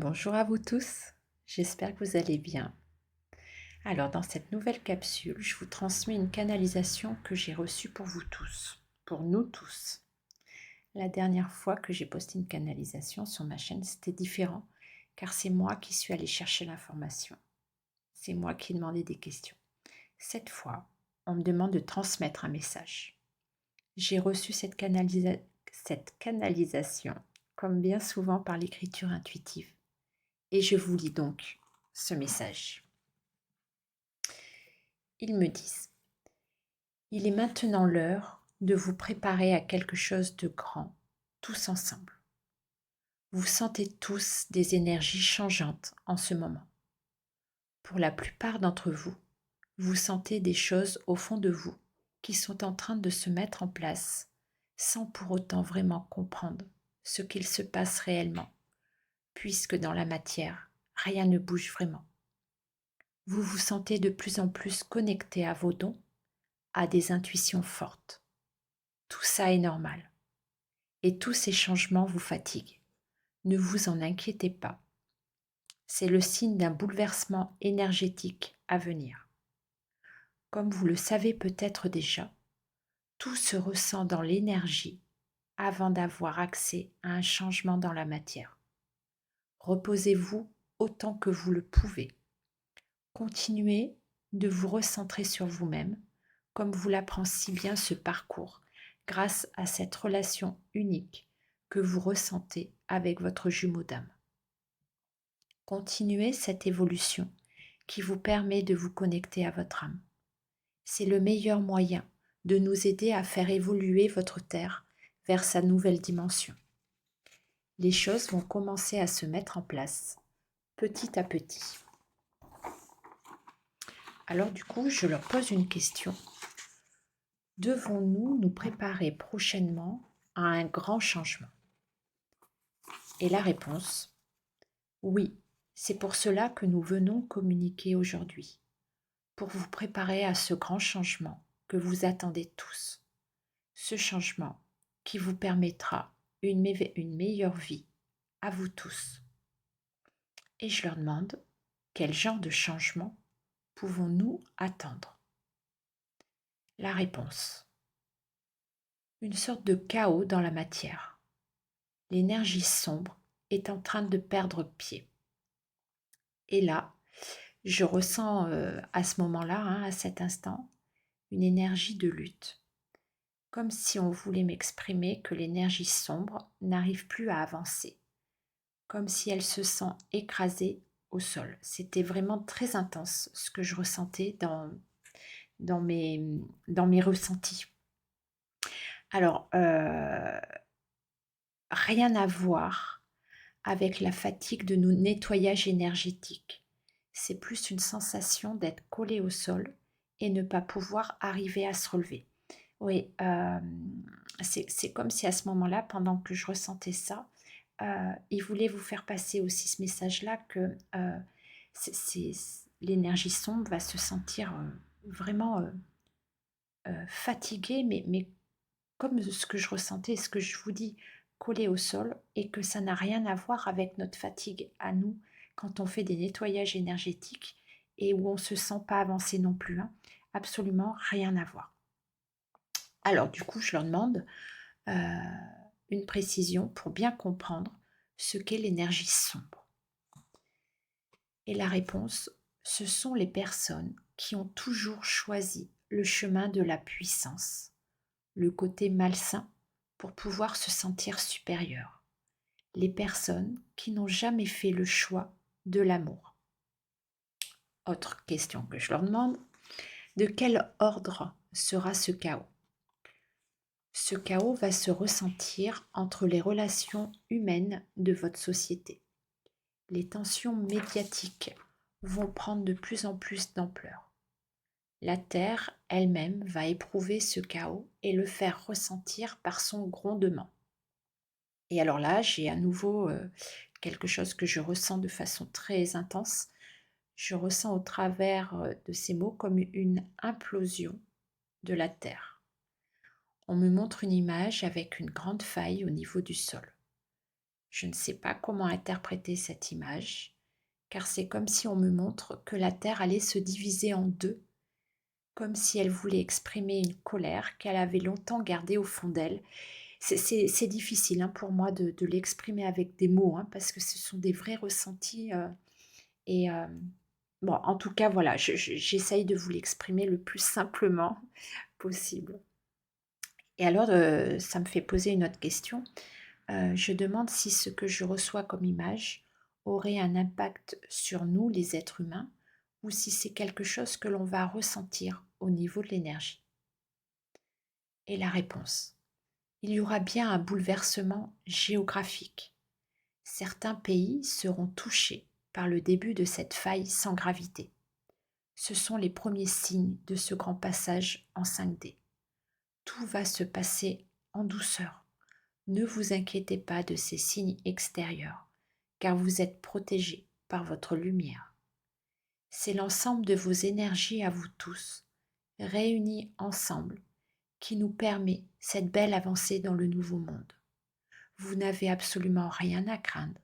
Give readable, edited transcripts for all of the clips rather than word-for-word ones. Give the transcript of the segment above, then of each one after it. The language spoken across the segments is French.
Bonjour à vous tous, j'espère que vous allez bien. Alors dans cette nouvelle capsule, je vous transmets une canalisation que j'ai reçue pour vous tous, pour nous tous. La dernière fois que j'ai posté une canalisation sur ma chaîne, c'était différent, car c'est moi qui suis allée chercher l'information. C'est moi qui ai demandé des questions. Cette fois, on me demande de transmettre un message. J'ai reçu cette canalisation, comme bien souvent par l'écriture intuitive. Et je vous lis donc ce message. Ils me disent: il est maintenant l'heure de vous préparer à quelque chose de grand, tous ensemble. Vous sentez tous des énergies changeantes en ce moment. Pour la plupart d'entre vous, vous sentez des choses au fond de vous qui sont en train de se mettre en place sans pour autant vraiment comprendre ce qu'il se passe réellement, puisque dans la matière, rien ne bouge vraiment. Vous vous sentez de plus en plus connecté à vos dons, à des intuitions fortes. Tout ça est normal. Et tous ces changements vous fatiguent. Ne vous en inquiétez pas. C'est le signe d'un bouleversement énergétique à venir. Comme vous le savez peut-être déjà, tout se ressent dans l'énergie avant d'avoir accès à un changement dans la matière. Reposez-vous autant que vous le pouvez. Continuez de vous recentrer sur vous-même, comme vous l'apprend si bien ce parcours, grâce à cette relation unique que vous ressentez avec votre jumeau d'âme. Continuez cette évolution qui vous permet de vous connecter à votre âme. C'est le meilleur moyen de nous aider à faire évoluer votre Terre vers sa nouvelle dimension. Les choses vont commencer à se mettre en place, petit à petit. Alors du coup, je leur pose une question. Devons-nous nous préparer prochainement à un grand changement? Et la réponse: oui, c'est pour cela que nous venons communiquer aujourd'hui, pour vous préparer à ce grand changement que vous attendez tous. Ce changement qui vous permettra une meilleure vie à vous tous. Et je leur demande: quel genre de changement pouvons-nous attendre? La réponse: une sorte de chaos dans la matière. L'énergie sombre est en train de perdre pied. Et là, je ressens à ce moment-là, à cet instant, une énergie de lutte, comme si on voulait m'exprimer que l'énergie sombre n'arrive plus à avancer, comme si elle se sent écrasée au sol. C'était vraiment très intense ce que je ressentais dans mes ressentis. Alors, rien à voir avec la fatigue de nos nettoyages énergétiques. C'est plus une sensation d'être collé au sol et ne pas pouvoir arriver à se relever. Oui, c'est comme si à ce moment-là, pendant que je ressentais ça, il voulait vous faire passer aussi ce message-là que l'énergie sombre va se sentir vraiment fatiguée, mais comme ce que je ressentais, ce que je vous dis, collé au sol, et que ça n'a rien à voir avec notre fatigue à nous quand on fait des nettoyages énergétiques et où on ne se sent pas avancer non plus. Absolument rien à voir. Alors du coup, je leur demande une précision pour bien comprendre ce qu'est l'énergie sombre. Et la réponse: ce sont les personnes qui ont toujours choisi le chemin de la puissance, le côté malsain, pour pouvoir se sentir supérieur. Les personnes qui n'ont jamais fait le choix de l'amour. Autre question que je leur demande: de quel ordre sera ce chaos? Ce chaos va se ressentir entre les relations humaines de votre société. Les tensions médiatiques vont prendre de plus en plus d'ampleur. La Terre elle-même va éprouver ce chaos et le faire ressentir par son grondement. Et alors là, j'ai à nouveau quelque chose que je ressens de façon très intense. Je ressens au travers de ces mots comme une implosion de la Terre. On me montre une image avec une grande faille au niveau du sol. Je ne sais pas comment interpréter cette image, car c'est comme si on me montre que la Terre allait se diviser en deux, comme si elle voulait exprimer une colère qu'elle avait longtemps gardée au fond d'elle. C'est difficile, hein, pour moi de l'exprimer avec des mots, hein, parce que ce sont des vrais ressentis. Et bon, en tout cas, voilà, j'essaye de vous l'exprimer le plus simplement possible. Et alors, ça me fait poser une autre question. Je demande si ce que je reçois comme image aurait un impact sur nous, les êtres humains, ou si c'est quelque chose que l'on va ressentir au niveau de l'énergie. Et la réponse, il y aura bien un bouleversement géographique. Certains pays seront touchés par le début de cette faille sans gravité. Ce sont les premiers signes de ce grand passage en 5D. Tout va se passer en douceur. Ne vous inquiétez pas de ces signes extérieurs, car vous êtes protégés par votre lumière. C'est l'ensemble de vos énergies à vous tous, réunies ensemble, qui nous permet cette belle avancée dans le nouveau monde. Vous n'avez absolument rien à craindre.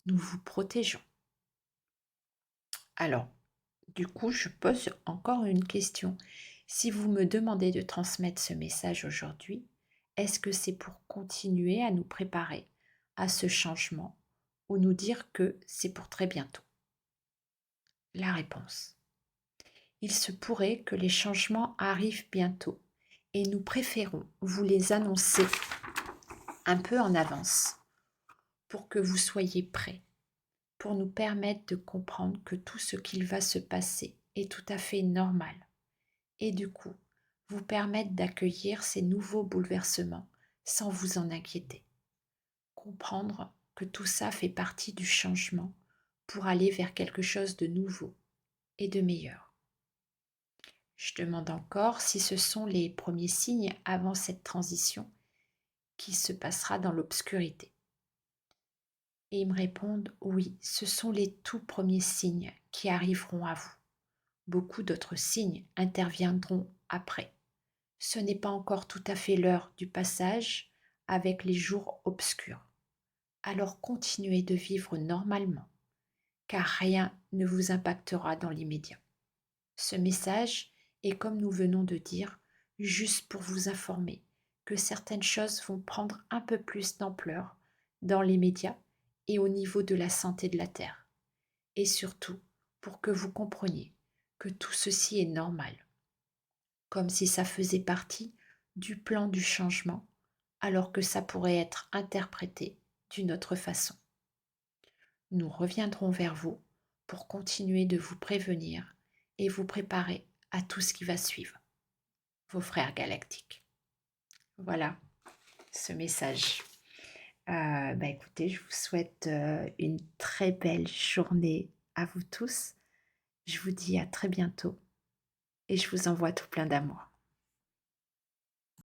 Nous vous protégeons. Alors, du coup, je pose encore une question. Si vous me demandez de transmettre ce message aujourd'hui, est-ce que c'est pour continuer à nous préparer à ce changement ou nous dire que c'est pour très bientôt? La réponse. Il se pourrait que les changements arrivent bientôt et nous préférons vous les annoncer un peu en avance pour que vous soyez prêts, pour nous permettre de comprendre que tout ce qu'il va se passer est tout à fait normal et du coup vous permettre d'accueillir ces nouveaux bouleversements sans vous en inquiéter. Comprendre que tout ça fait partie du changement pour aller vers quelque chose de nouveau et de meilleur. Je demande encore si ce sont les premiers signes avant cette transition qui se passera dans l'obscurité. Et ils me répondent oui, ce sont les tout premiers signes qui arriveront à vous. Beaucoup d'autres signes interviendront après. Ce n'est pas encore tout à fait l'heure du passage avec les jours obscurs. Alors continuez de vivre normalement, car rien ne vous impactera dans l'immédiat. Ce message est, comme nous venons de dire, juste pour vous informer que certaines choses vont prendre un peu plus d'ampleur dans l'immédiat et au niveau de la santé de la Terre. Et surtout, pour que vous compreniez que tout ceci est normal, comme si ça faisait partie du plan du changement, alors que ça pourrait être interprété d'une autre façon. Nous reviendrons vers vous pour continuer de vous prévenir et vous préparer à tout ce qui va suivre. Vos frères galactiques. Voilà ce message. Écoutez, je vous souhaite une très belle journée à vous tous. Je vous dis à très bientôt et je vous envoie tout plein d'amour.